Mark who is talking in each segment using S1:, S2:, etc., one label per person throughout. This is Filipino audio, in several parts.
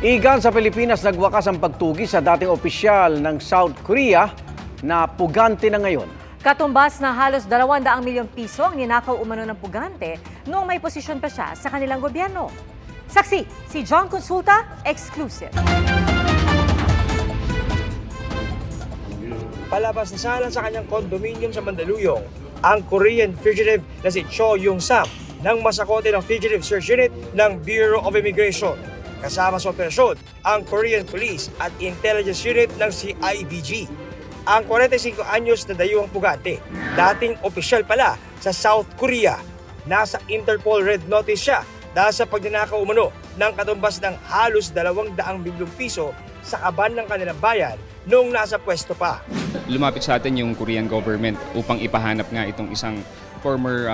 S1: Igan, sa Pilipinas, nagwakas ang pagtugi sa dating opisyal ng South Korea na pugante na ngayon.
S2: Katumbas na halos 200 milyong piso ang ninakaw umano ng pugante noong may posisyon pa siya sa kanilang gobyerno. Saksi, si John Consulta, exclusive.
S3: Palabas na sana sa kanyang kondominium sa Mandaluyong ang Korean fugitive na si Cho Yung-sam ng masakote ng Fugitive Search Unit ng Bureau of Immigration. Kasama sa operasyon ang Korean Police at Intelligence Unit ng CIDG. Ang 45 anyos na dayuhang pugante, dating opisyal pala sa South Korea. Nasa Interpol Red Notice siya dahil sa pagnanakaw umano ng katumbas ng halos 200 milyong piso sa kaban ng kanilang bayan noong nasa pwesto pa.
S4: Lumapit sa atin yung Korean government upang ipahanap nga itong isang former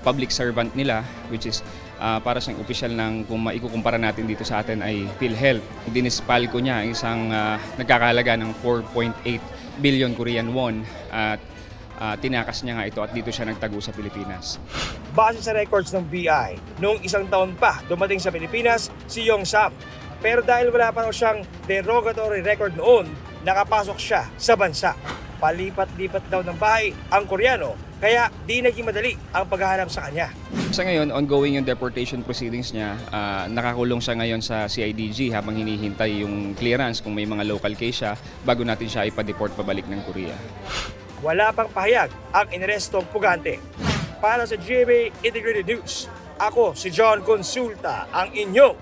S4: public servant nila, which is para siyang opisyal ng, kung maikukumpara natin dito sa atin, ay PhilHealth. Dinispalko niya isang nagkakahalaga ng 4.8 billion Korean won at tinakas niya nga ito at dito siya nagtago sa Pilipinas.
S3: Base sa records ng BI, noong isang taon pa dumating sa Pilipinas si Yung-sam. Pero dahil wala pa raw siyang derogatory record noon, nakapasok siya sa bansa. Palipat-lipat daw ng bahay ang Koreano, kaya di naging madali ang paghahanap sa kanya.
S4: Sa ngayon, ongoing yung deportation proceedings niya. Nakakulong siya ngayon sa CIDG habang hinihintay yung clearance kung may mga local case siya bago natin siya ipa-deport pabalik ng Korea.
S3: Wala pang pahayag ang inarestong pugante. Para sa GMA Integrated News, ako si John Consulta, ang inyong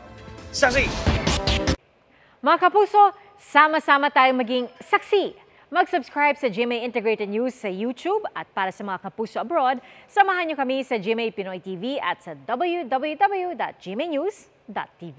S3: saksi.
S2: Mga kapuso, sama-sama tayong maging saksi. Mag-subscribe sa GMA Integrated News sa YouTube at para sa mga kapuso abroad, samahan niyo kami sa GMA Pinoy TV at sa www.gmanews.tv.